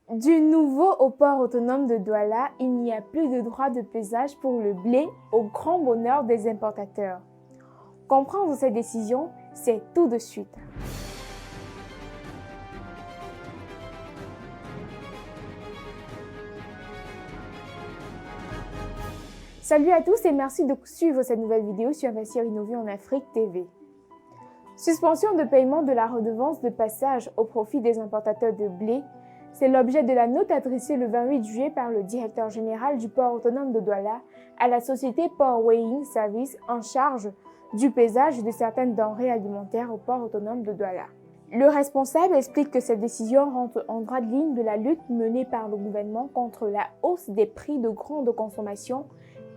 Du nouveau au port autonome de Douala, il n'y a plus de droit de pesage pour le blé au grand bonheur des importateurs. Comprendre cette décision, c'est tout de suite. Salut à tous et merci de suivre cette nouvelle vidéo sur Investir Innover en Afrique TV. Suspension de paiement de la redevance de passage au profit des importateurs de blé, c'est l'objet de la note adressée le 28 juillet par le directeur général du port autonome de Douala à la société Port Weighing Service en charge du pesage de certaines denrées alimentaires au port autonome de Douala. Le responsable explique que cette décision rentre en droite ligne de la lutte menée par le gouvernement contre la hausse des prix de grande consommation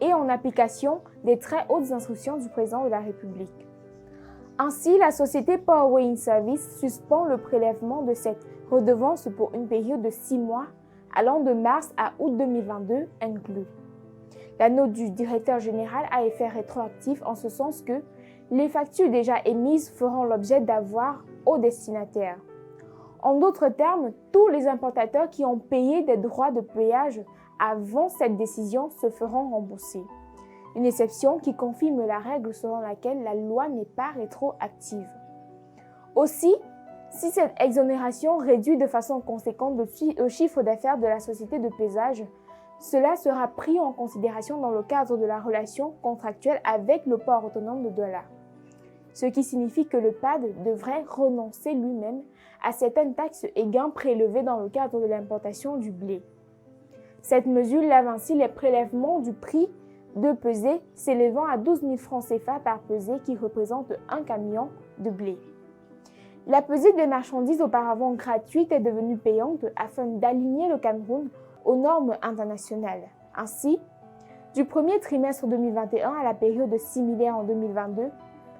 et en application des très hautes instructions du président de la République. Ainsi, la société Port Weighing Service suspend le prélèvement de cette redevance pour une période de 6 mois, allant de mars à août 2022 inclus. La note du directeur général a effet rétroactif en ce sens que les factures déjà émises feront l'objet d'avoirs aux destinataires. En d'autres termes, tous les importateurs qui ont payé des droits de péage avant cette décision se feront rembourser. Une exception qui confirme la règle selon laquelle la loi n'est pas rétroactive. Aussi, si cette exonération réduit de façon conséquente le chiffre d'affaires de la société de pesage, cela sera pris en considération dans le cadre de la relation contractuelle avec le port autonome de Douala. Ce qui signifie que le PAD devrait renoncer lui-même à certaines taxes et gains prélevés dans le cadre de l'importation du blé. Cette mesure lève ainsi les prélèvements du prix de pesée s'élevant à 12 000 francs CFA par pesée qui représente un camion de blé. La pesée des marchandises auparavant gratuite est devenue payante afin d'aligner le Cameroun aux normes internationales. Ainsi, du premier trimestre 2021 à la période similaire en 2022,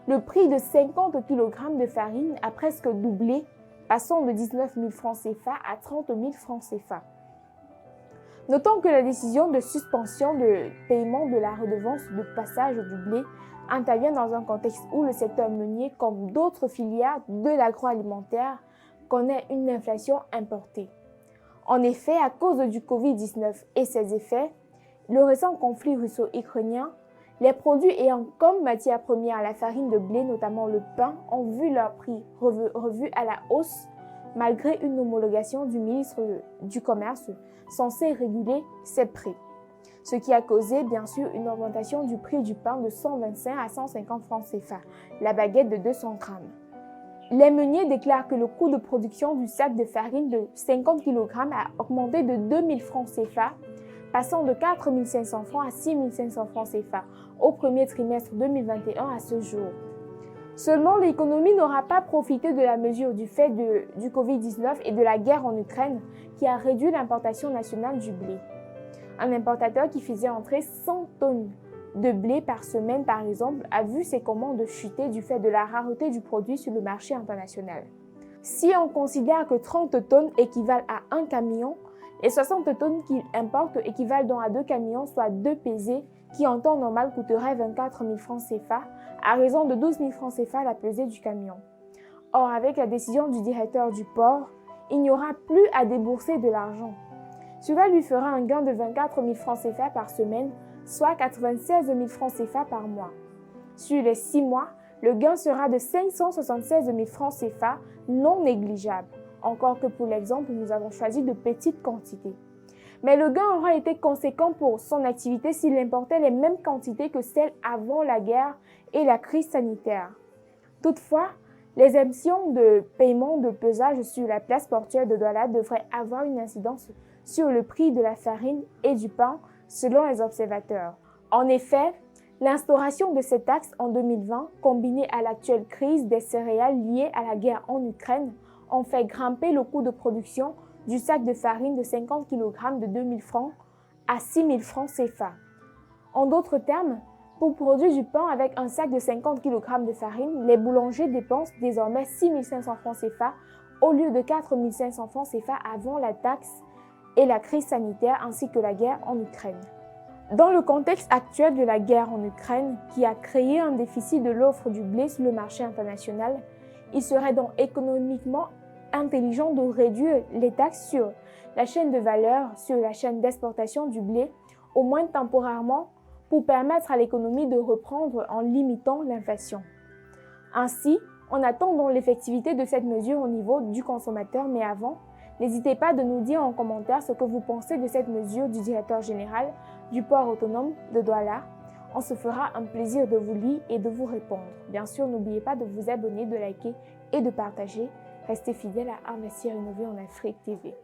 le prix de 50 kg de farine a presque doublé, passant de 19 000 francs CFA à 30 000 francs CFA. Notons que la décision de suspension de paiement de la redevance de passage du blé intervient dans un contexte où le secteur meunier, comme d'autres filières de l'agroalimentaire, connaît une inflation importée. En effet, à cause du Covid-19 et ses effets, le récent conflit russo-ukrainien, les produits ayant comme matière première la farine de blé, notamment le pain, ont vu leur prix revu à la hausse malgré une homologation du ministre du Commerce censé réguler ces prix. Ce qui a causé bien sûr une augmentation du prix du pain de 125 à 150 francs CFA, la baguette de 200 grammes. Les meuniers déclarent que le coût de production du sac de farine de 50 kg a augmenté de 2 000 francs CFA, passant de 4 500 francs à 6 500 francs CFA au premier trimestre 2021 à ce jour. Seulement, l'économie n'aura pas profité de la mesure du fait du Covid-19 et de la guerre en Ukraine qui a réduit l'importation nationale du blé. Un importateur qui faisait entrer 100 tonnes de blé par semaine, par exemple, a vu ses commandes chuter du fait de la rareté du produit sur le marché international. Si on considère que 30 tonnes équivalent à un camion, les 60 tonnes qu'il importe équivalent donc à 2 camions, soit 2 pesées, qui en temps normal coûteraient 24 000 francs CFA, à raison de 12 000 francs CFA la pesée du camion. Or, avec la décision du directeur du port, il n'y aura plus à débourser de l'argent. Cela lui fera un gain de 24 000 francs CFA par semaine, soit 96 000 francs CFA par mois. Sur les 6 mois, le gain sera de 576 000 francs CFA non négligeable. Encore que pour l'exemple, nous avons choisi de petites quantités. Mais le gain aura été conséquent pour son activité s'il importait les mêmes quantités que celles avant la guerre et la crise sanitaire. Toutefois, l'exemption de paiement de pesage sur la place portuaire de Douala devrait avoir une incidence sur le prix de la farine et du pain, selon les observateurs. En effet, l'instauration de cette taxe en 2020, combinée à l'actuelle crise des céréales liée à la guerre en Ukraine, ont fait grimper le coût de production du sac de farine de 50 kg de 2 000 francs à 6 000 francs CFA. En d'autres termes, pour produire du pain avec un sac de 50 kg de farine, les boulangers dépensent désormais 6 500 francs CFA au lieu de 4 500 francs CFA avant la taxe et la crise sanitaire ainsi que la guerre en Ukraine. Dans le contexte actuel de la guerre en Ukraine, qui a créé un déficit de l'offre du blé sur le marché international, il serait donc économiquement intelligent de réduire les taxes sur la chaîne de valeur sur la chaîne d'exportation du blé, au moins temporairement, pour permettre à l'économie de reprendre en limitant l'inflation. Ainsi, on attend donc l'effectivité de cette mesure au niveau du consommateur, mais avant, n'hésitez pas de nous dire en commentaire ce que vous pensez de cette mesure du directeur général du port autonome de Douala. On se fera un plaisir de vous lire et de vous répondre. Bien sûr, n'oubliez pas de vous abonner, de liker et de partager. Restez fidèles à Investir et Innover en Afrique TV.